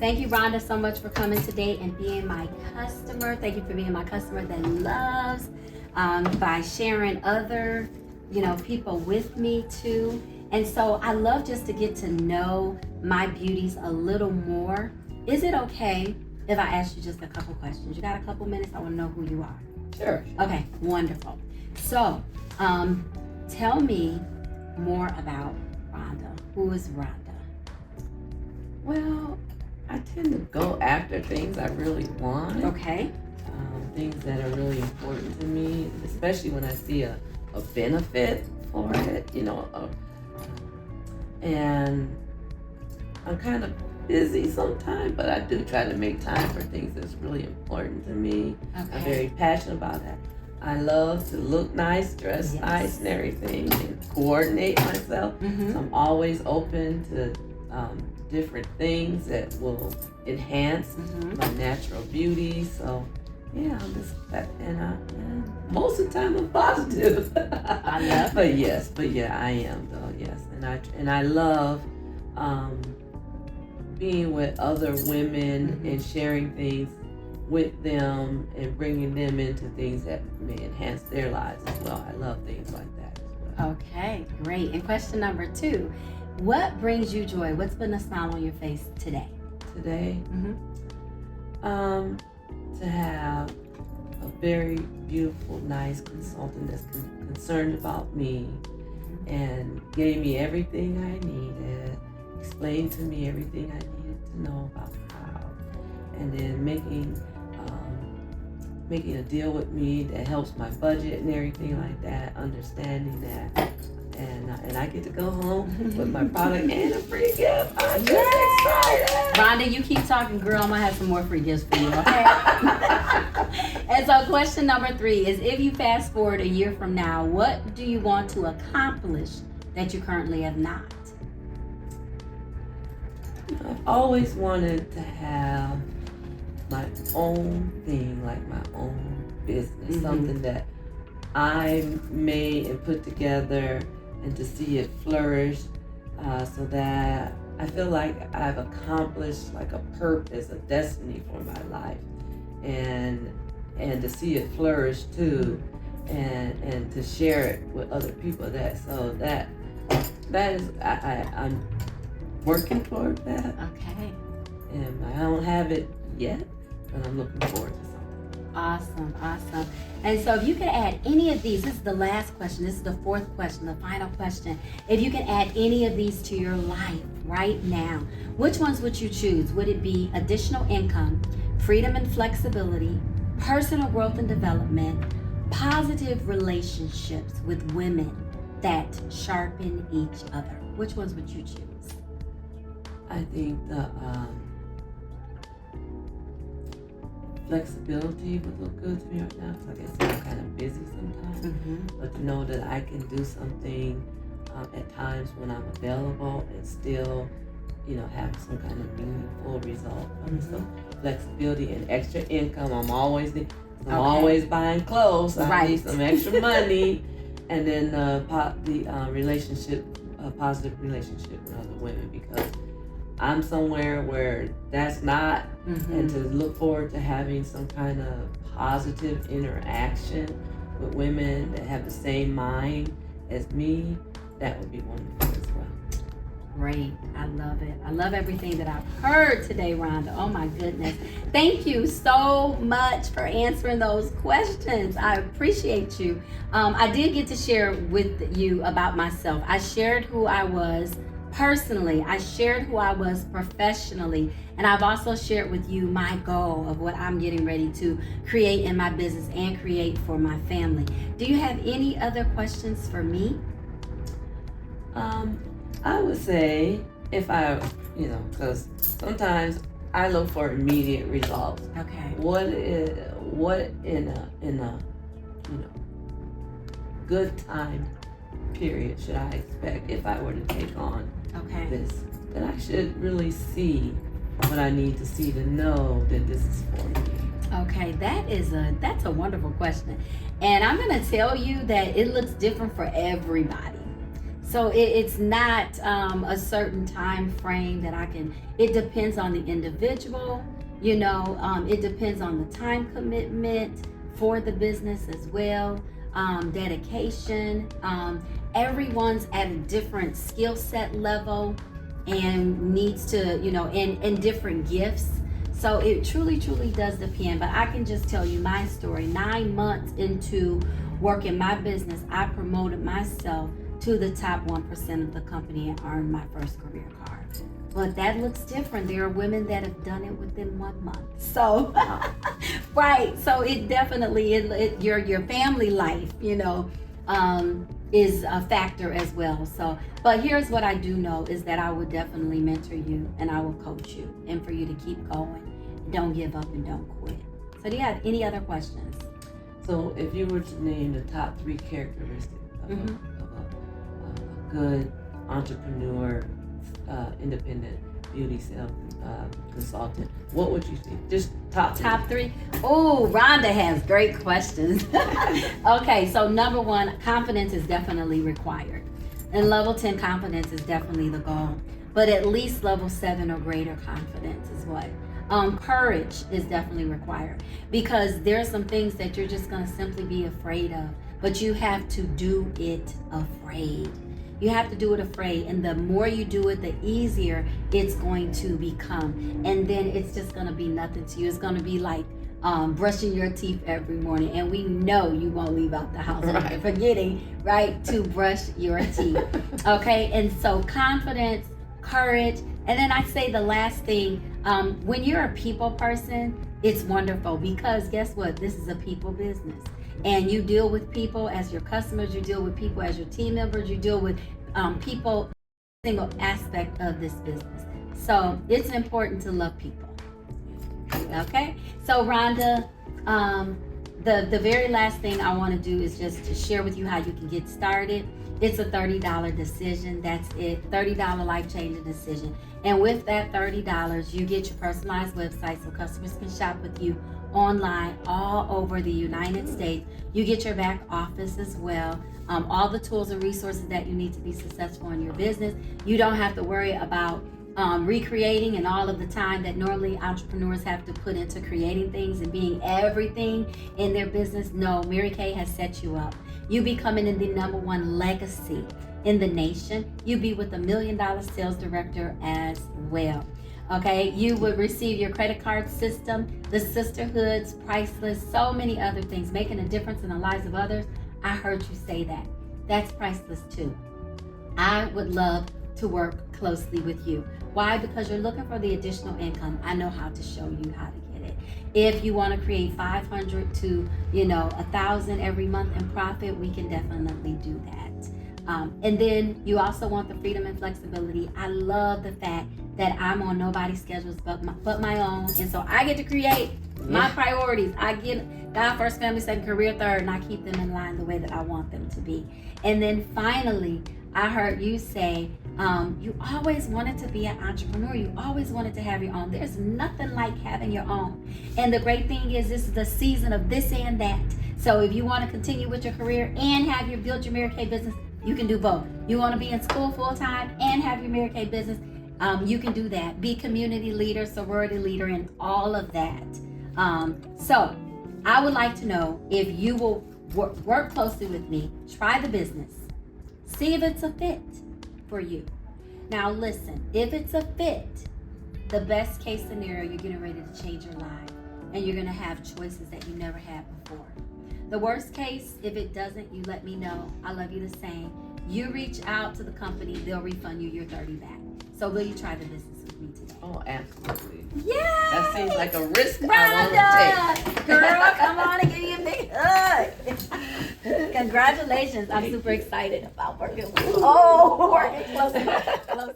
Thank you, Rhonda, so much for coming today and being my customer. Thank you for being my customer that loves by sharing other, people with me too. And so I love just to get to know my beauties a little more. Is it okay if I ask you just a couple questions? You got a couple minutes? I want to know who you are. Sure. Okay, wonderful. So, tell me more about Rhonda. Who is Rhonda? Well, I tend to go after things I really want. Okay. Things that are really important to me, especially when I see a benefit for it, and I'm kind of busy sometimes, but I do try to make time for things that's really important to me. Okay. I'm very passionate about that. I love to look nice, dress Yes. nice and everything, and coordinate myself. Mm-hmm. So I'm always open to different things that will enhance Mm-hmm. my natural beauty. So yeah, I'm just and most of the time I'm positive. I love but yeah, I am though. Yes, and I love being with other women Mm-hmm. and sharing things with them and bringing them into things that may enhance their lives as well. I love things like that as well. Okay, great. And question number 2, what brings you joy? What's been a smile on your face today? Today, Mm-hmm. to have a very beautiful, nice consultant that's concerned about me and gave me everything I needed, explained to me everything I needed to know about how, and then making a deal with me that helps my budget and everything like that, understanding that. And I get to go home with my product and a free gift. I'm just excited. Rhonda, you keep talking, girl. I'm gonna have some more free gifts for you, okay? And so question number 3 is, if you fast forward a year from now, what do you want to accomplish that you currently have not? I've always wanted to have my own thing, like my own business, something that I made and put together, and to see it flourish, so that I feel like I've accomplished like a purpose, a destiny for my life, and to see it flourish too, and to share it with other people. That is I'm working toward that. Okay. And I don't have it yet, but I'm looking forward to something. Awesome. And so if you could add any of these, this is the last question, this is the 4th question, the final question. If you could add any of these to your life right now, which ones would you choose? Would it be additional income, freedom and flexibility, personal growth and development, positive relationships with women that sharpen each other? Which ones would you choose? I think the flexibility would look good to me right now, because like I said, I'm kind of busy sometimes. But to know that I can do something at times when I'm available and still, have some kind of meaningful result from it. So flexibility and extra income. I'm always buying clothes. So I need some extra money, and then positive relationship with other women, because I'm somewhere where that's not, and to look forward to having some kind of positive interaction with women that have the same mind as me, that would be wonderful as well. Great. I love it. I love everything that I've heard today, Rhonda. Oh my goodness. Thank you so much for answering those questions. I appreciate you. I did get to share with you about myself. I shared who I was personally, I shared who I was professionally, and I've also shared with you my goal of what I'm getting ready to create in my business and create for my family. Do you have any other questions for me? I would say, if I, because sometimes I look for immediate results. Okay. What in a good time period should I expect if I were to take on this? That I should really see what I need to see to know that this is for me. Okay, that's a wonderful question. And I'm gonna tell you that it looks different for everybody. So it's not a certain time frame that I can. It depends on the individual. It depends on the time commitment for the business as well. Dedication. Everyone's at a different skill set level and needs to, and different gifts. So it truly, truly does depend. But I can just tell you my story. 9 months into working my business, I promoted myself to the top 1% of the company and earned my first career card. But that looks different. There are women that have done it within 1 month. So, right. So it definitely, your family life, is a factor as well. So, but here's what I do know is that I would definitely mentor you and I will coach you, and for you to keep going. Don't give up and don't quit. So do you have any other questions? So if you were to name the top 3 characteristics of a good entrepreneur, independent beauty self consultant, what would you say? Just top 3. Oh, Rhonda has great questions. Okay, so number 1, confidence is definitely required. And level 10 confidence is definitely the goal. But at least level 7 or greater confidence is what? Courage is definitely required, because there are some things that you're just going to simply be afraid of, but you have to do it afraid. You have to do it afraid, and the more you do it, the easier it's going to become, and then it's just going to be nothing to you. It's going to be like brushing your teeth every morning, and we know you won't leave out the house after forgetting, right, to brush your teeth. Okay, and so confidence, courage, and then I say the last thing, when you're a people person, it's wonderful, because guess what? This is a people business. And you deal with people as your customers, you deal with people as your team members, you deal with people, single aspect of this business. So it's important to love people. Okay? So Rhonda, the very last thing I want to do is just to share with you how you can get started. It's a $30 decision. That's it. $30 life-changing decision. And with that $30, you get your personalized website so customers can shop with you online all over the United States. You get your back office as well. All the tools and resources that you need to be successful in your business. You don't have to worry about recreating and all of the time that normally entrepreneurs have to put into creating things and being everything in their business. No, Mary Kay has set you up. You becoming in the #1 legacy in the nation. You be with $1 million sales director as well. Okay, you would receive your credit card system, the sisterhoods, priceless, so many other things, making a difference in the lives of others. I heard you say that. That's priceless too. I would love to work closely with you. Why? Because you're looking for the additional income. I know how to show you how to get it. If you want to create 500 to 1,000 every month in profit, we can definitely do that. And then you also want the freedom and flexibility. I love the fact that I'm on nobody's schedules but my own, and so I get to create my priorities. I get God first, family second, career third, and I keep them in line the way that I want them to be. And then finally, I heard you say you always wanted to be an entrepreneur. You always wanted to have your own. There's nothing like having your own. And the great thing is, this is the season of this and that. So if you want to continue with your career and build your Mary Kay business, you can do both. You want to be in school full time and have your Mary Kay business, you can do that. Be community leader, sorority leader, and all of that. So I would like to know if you will work closely with me, try the business, see if it's a fit for you. Now listen, if it's a fit, the best case scenario, you're getting ready to change your life and you're going to have choices that you never had before. The worst case, if it doesn't, you let me know. I love you the same. You reach out to the company, they'll refund you your 30 back. So will you try the business with me today? Oh, absolutely. Yeah. That seems like a risk Rhonda, I want to take. girl, come on and give me a big hug. Congratulations. I'm super excited about working with you. Oh, working close.